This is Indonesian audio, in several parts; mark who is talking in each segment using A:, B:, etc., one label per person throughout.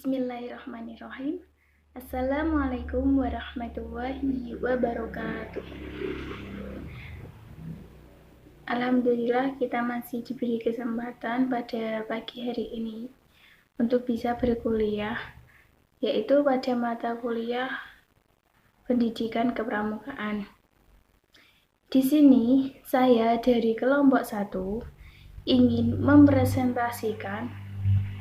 A: Bismillahirrahmanirrahim. Assalamualaikum warahmatullahi wabarakatuh. Alhamdulillah kita masih diberi kesempatan pada pagi hari ini untuk bisa berkuliah, yaitu pada mata kuliah pendidikan kepramukaan. Di sini saya dari kelompok 1 ingin mempresentasikan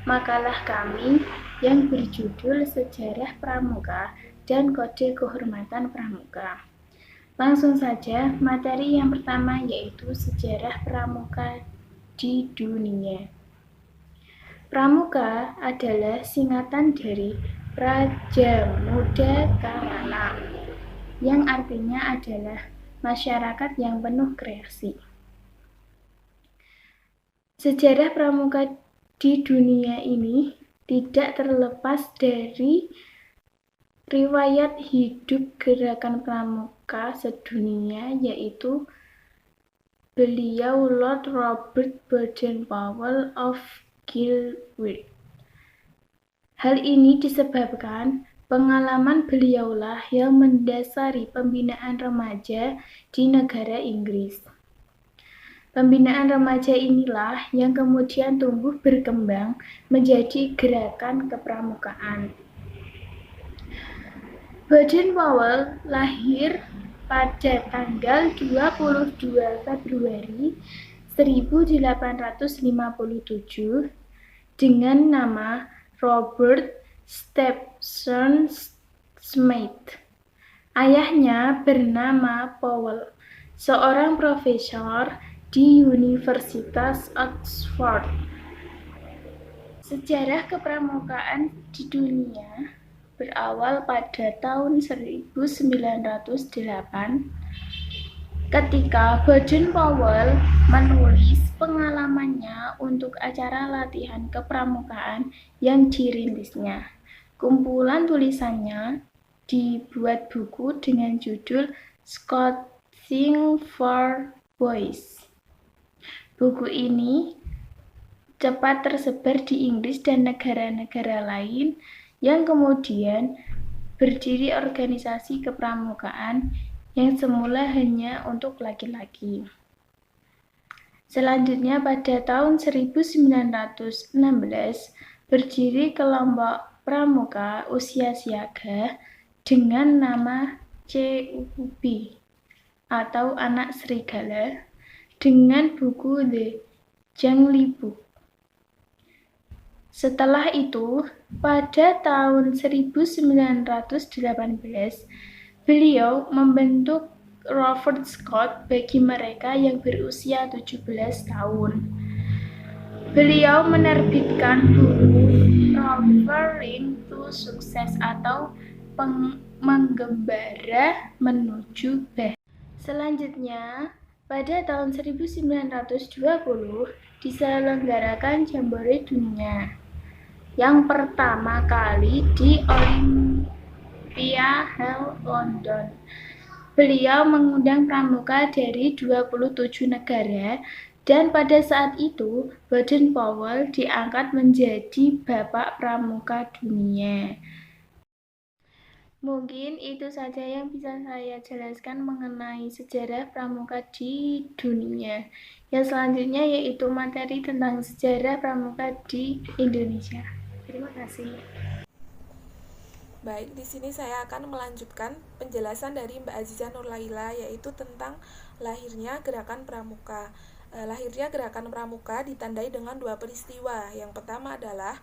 A: makalah kami yang berjudul Sejarah Pramuka dan Kode Kehormatan Pramuka. Langsung saja, materi yang pertama yaitu Sejarah Pramuka di Dunia. Pramuka adalah singkatan dari Praja Muda Karana, yang artinya adalah masyarakat yang penuh kreasi. Sejarah pramuka di dunia ini tidak terlepas dari riwayat hidup gerakan pramuka sedunia, yaitu beliau Lord Robert Baden-Powell of Gilwell. Hal ini disebabkan pengalaman beliaulah yang mendasari pembinaan remaja di negara Inggris. Pembinaan remaja inilah yang kemudian tumbuh berkembang menjadi gerakan kepramukaan. Baden-Powell lahir pada tanggal 22 Februari 1857 dengan nama Robert Stephen Smith. Ayahnya bernama Powell, seorang profesor di Universitas Oxford. Sejarah kepramukaan di dunia berawal pada tahun 1908 ketika Baden-Powell menulis pengalamannya untuk acara latihan kepramukaan yang dirintisnya. Kumpulan tulisannya dibuat buku dengan judul Scouting for Boys. Buku ini cepat tersebar di Inggris dan negara-negara lain, yang kemudian berdiri organisasi kepramukaan yang semula hanya untuk laki-laki. Selanjutnya pada tahun 1916 berdiri kelompok pramuka usia siaga dengan nama CUB atau Anak Serigala dengan buku The Jangli Book. Setelah itu, pada tahun 1918, beliau membentuk Rover Scout bagi mereka yang berusia 17 tahun. Beliau menerbitkan buku Rovering to Success atau Menggembara Menuju Bahagia. Selanjutnya, pada tahun 1920 diselenggarakan Jambore Dunia yang pertama kali di Olympia Hall, London. Beliau mengundang pramuka dari 27 negara dan pada saat itu Baden-Powell diangkat menjadi Bapak Pramuka Dunia. Mungkin itu saja yang bisa saya jelaskan mengenai sejarah pramuka di dunia. Yang selanjutnya yaitu materi tentang sejarah pramuka di Indonesia. Terima kasih.
B: Baik, di sini saya akan melanjutkan penjelasan dari Mbak Aziza Nurlaila, yaitu tentang lahirnya gerakan pramuka. Lahirnya gerakan pramuka ditandai dengan 2 peristiwa. Yang pertama adalah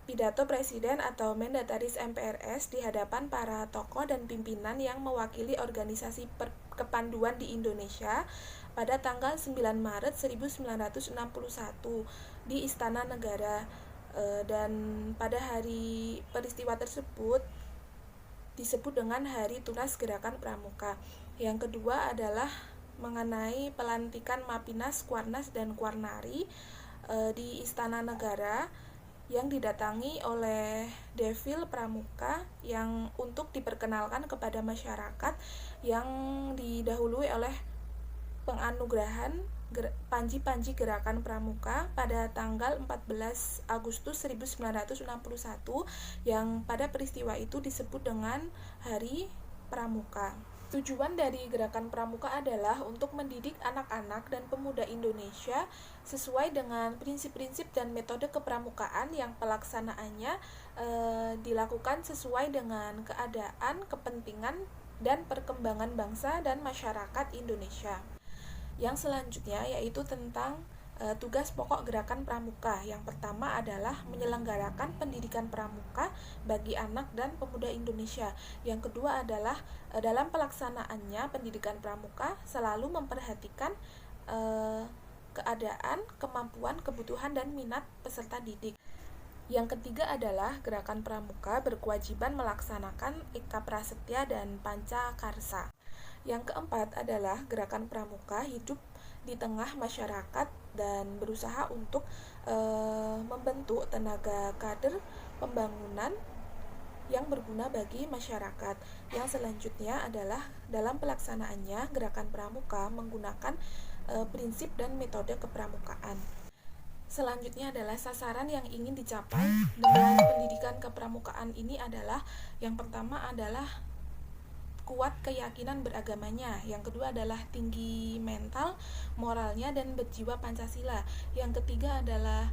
B: pidato Presiden atau Mandataris MPRS di hadapan para tokoh dan pimpinan yang mewakili organisasi kepanduan di Indonesia pada tanggal 9 Maret 1961 di Istana Negara. Dan pada hari peristiwa tersebut disebut dengan Hari Tunas Gerakan Pramuka. Yang kedua adalah mengenai pelantikan Mapinas, Kuarnas, dan Kuarnari di Istana Negara yang didatangi oleh Devil Pramuka yang untuk diperkenalkan kepada masyarakat yang didahului oleh penganugerahan Panji-Panji Gerakan Pramuka pada tanggal 14 Agustus 1961 yang pada peristiwa itu disebut dengan Hari Pramuka. Tujuan dari Gerakan Pramuka adalah untuk mendidik anak-anak dan pemuda Indonesia sesuai dengan prinsip-prinsip dan metode kepramukaan yang pelaksanaannya dilakukan sesuai dengan keadaan, kepentingan, dan perkembangan bangsa dan masyarakat Indonesia. Yang selanjutnya yaitu tentang tugas pokok Gerakan Pramuka. Yang pertama adalah menyelenggarakan pendidikan pramuka bagi anak dan pemuda Indonesia. Yang kedua adalah dalam pelaksanaannya pendidikan pramuka selalu memperhatikan keadaan, kemampuan, kebutuhan, dan minat peserta didik. Yang ketiga adalah Gerakan Pramuka berkewajiban melaksanakan Eka Prasetya dan Pancakarsa. Yang keempat adalah Gerakan Pramuka hidup di tengah masyarakat dan berusaha untuk membentuk tenaga kader pembangunan yang berguna bagi masyarakat. Yang selanjutnya adalah dalam pelaksanaannya Gerakan Pramuka menggunakan prinsip dan metode kepramukaan. Selanjutnya adalah sasaran yang ingin dicapai dengan pendidikan kepramukaan ini adalah yang pertama adalah kuat keyakinan beragamanya, yang kedua adalah tinggi mental, moralnya, dan berjiwa Pancasila. Yang ketiga adalah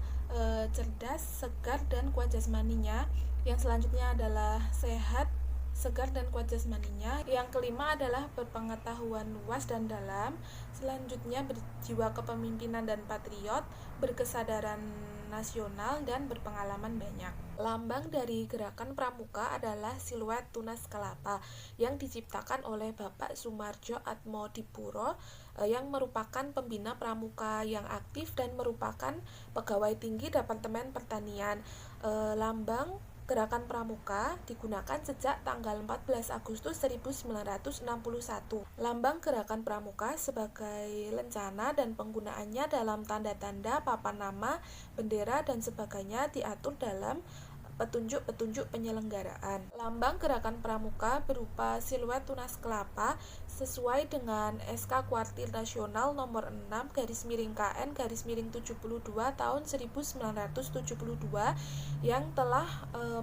B: cerdas, segar, dan kuat jasmaninya. Yang selanjutnya adalah sehat, segar, dan kuat jasmaninya. Yang kelima adalah berpengetahuan luas dan dalam. Selanjutnya berjiwa kepemimpinan dan patriot, berkesadaran nasional, dan berpengalaman banyak. Lambang dari Gerakan Pramuka adalah siluet tunas kelapa yang diciptakan oleh Bapak Sumarjo Atmodipuro yang merupakan pembina pramuka yang aktif dan merupakan pegawai tinggi Departemen Pertanian. Lambang Gerakan Pramuka digunakan sejak tanggal 14 Agustus 1961. Lambang Gerakan Pramuka sebagai lencana dan penggunaannya dalam tanda-tanda, papan nama, bendera, dan sebagainya diatur dalam petunjuk-petunjuk penyelenggaraan. Lambang Gerakan Pramuka berupa siluet tunas kelapa sesuai dengan SK Kuartir Nasional nomor 6 /KN/72 tahun 1972 yang telah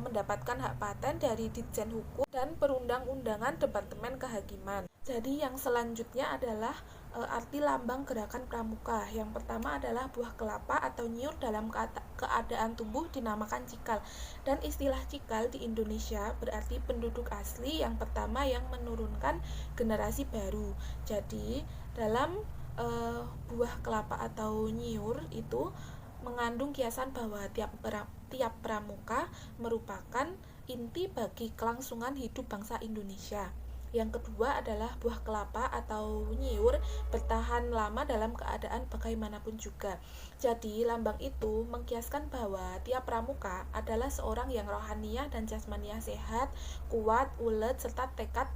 B: mendapatkan hak paten dari Ditjen Hukum dan Perundang-undangan Departemen Kehakiman. Jadi yang selanjutnya adalah arti lambang Gerakan Pramuka. Yang pertama adalah buah kelapa atau nyiur dalam keadaan tumbuh dinamakan cikal. Dan istilah cikal di Indonesia berarti penduduk asli yang pertama yang menurunkan generasi baru. Jadi dalam buah kelapa atau nyiur itu mengandung kiasan bahwa tiap pramuka merupakan inti bagi kelangsungan hidup bangsa Indonesia. Yang kedua adalah buah kelapa atau nyiur bertahan lama dalam keadaan bagaimanapun juga. Jadi lambang itu mengkiaskan bahwa tiap pramuka adalah seorang yang rohaniah dan jasmaniah sehat, kuat, ulet, serta tekad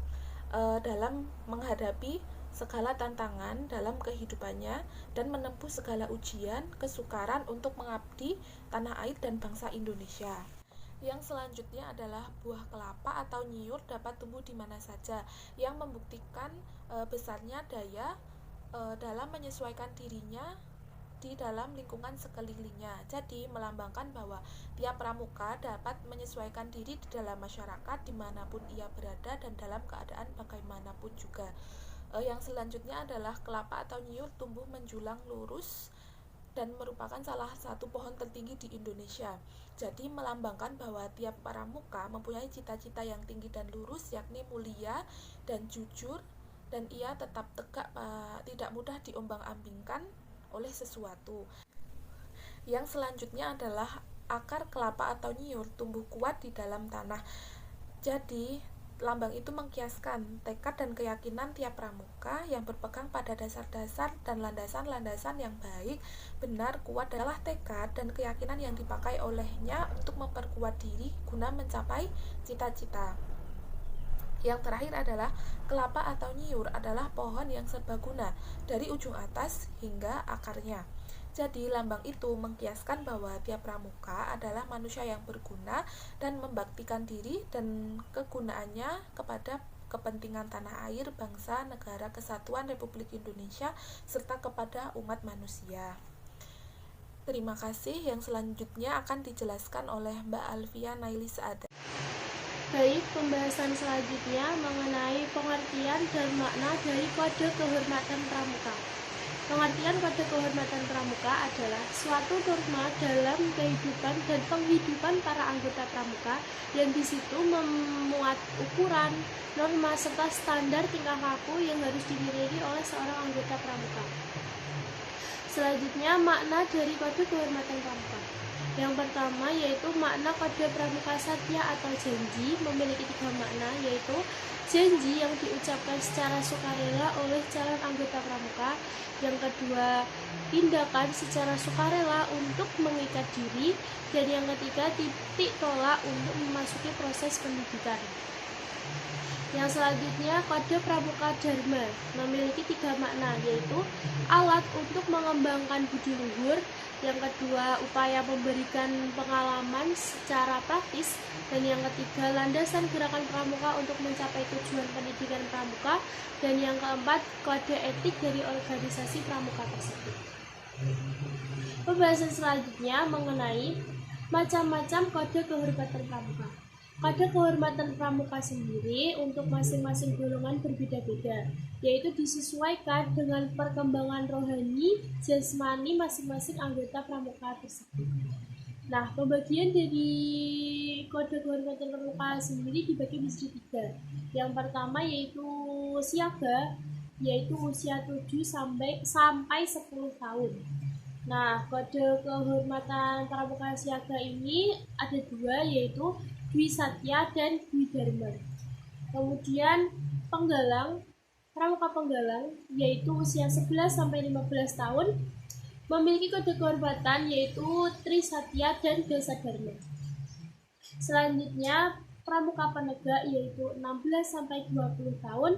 B: dalam menghadapi segala tantangan dalam kehidupannya dan menempuh segala ujian, kesukaran untuk mengabdi tanah air dan bangsa Indonesia. Yang selanjutnya adalah buah kelapa atau nyiur dapat tumbuh di mana saja, yang membuktikan besarnya daya dalam menyesuaikan dirinya di dalam lingkungan sekelilingnya. Jadi melambangkan bahwa tiap pramuka dapat menyesuaikan diri di dalam masyarakat dimanapun ia berada dan dalam keadaan bagaimanapun juga. Yang selanjutnya adalah kelapa atau nyiur tumbuh menjulang lurus dan merupakan salah satu pohon tertinggi di Indonesia. Jadi melambangkan bahwa tiap pramuka mempunyai cita-cita yang tinggi dan lurus, yakni mulia dan jujur, dan ia tetap tegak, tidak mudah diombang-ambingkan oleh sesuatu. Yang selanjutnya adalah akar kelapa atau nyiur tumbuh kuat di dalam tanah. Jadi lambang itu mengkiaskan tekad dan keyakinan tiap pramuka yang berpegang pada dasar-dasar dan landasan-landasan yang baik, benar, kuat adalah tekad dan keyakinan yang dipakai olehnya untuk memperkuat diri guna mencapai cita-cita. Yang terakhir adalah kelapa atau nyiur adalah pohon yang serbaguna dari ujung atas hingga akarnya. Jadi lambang itu mengkiaskan bahwa tiap pramuka adalah manusia yang berguna dan membaktikan diri dan kegunaannya kepada kepentingan tanah air, bangsa, negara kesatuan Republik Indonesia, serta kepada umat manusia. Terima kasih. Yang selanjutnya akan dijelaskan oleh Mbak Alfia Nailis Ada.
A: Baik, pembahasan selanjutnya mengenai pengertian dan makna dari Kode Kehormatan Pramuka. Pengertian Kode Kehormatan Pramuka adalah suatu norma dalam kehidupan dan penghidupan para anggota pramuka yang di situ memuat ukuran, norma, serta standar tingkah laku yang harus dimiliki oleh seorang anggota pramuka. Selanjutnya, makna dari Kode Kehormatan Pramuka. Yang pertama yaitu makna kode pramuka satya atau janji memiliki 3 makna, yaitu janji yang diucapkan secara sukarela oleh calon anggota pramuka. Yang kedua, tindakan secara sukarela untuk mengikat diri. Dan yang ketiga, titik tolak untuk memasuki proses pendidikan. Yang selanjutnya, kode pramuka dharma memiliki 3 makna, yaitu alat untuk mengembangkan budi luhur. Yang kedua, upaya memberikan pengalaman secara praktis. Dan yang ketiga, landasan gerakan pramuka untuk mencapai tujuan pendidikan pramuka. Dan yang keempat, kode etik dari organisasi pramuka tersebut. Pembahasan selanjutnya mengenai macam-macam kode kehormatan pramuka. Kode kehormatan pramuka sendiri untuk masing-masing golongan berbeda-beda, yaitu disesuaikan dengan perkembangan rohani, jasmani masing-masing anggota pramuka tersebut. Nah, pembagian dari kode kehormatan pramuka sendiri dibagi menjadi 3. Yang pertama yaitu siaga, yaitu usia 7 sampai 10 tahun. Nah, kode kehormatan pramuka siaga ini ada 2, yaitu Dwi Satya dan Dwi Dharma. Kemudian penggalang, pramuka penggalang yaitu usia 11 sampai 15 tahun memiliki kode kehormatan yaitu Tri Satya dan Dasa Dharma. Selanjutnya pramuka penegak yaitu 16 sampai 20 tahun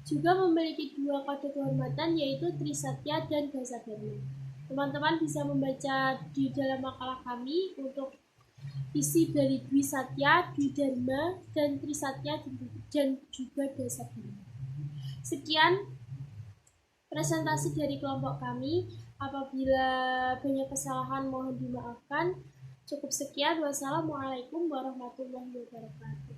A: juga memiliki 2 kode kehormatan yaitu Tri Satya dan Dasa Dharma. Teman-teman bisa membaca di dalam makalah kami untuk isi dari Dwi Satya, Dwi Dharma, dan Tri Satya dan juga Dasa Dharma. Sekian presentasi dari kelompok kami. Apabila banyak kesalahan mohon dimaafkan. Cukup sekian. Wassalamualaikum warahmatullahi wabarakatuh.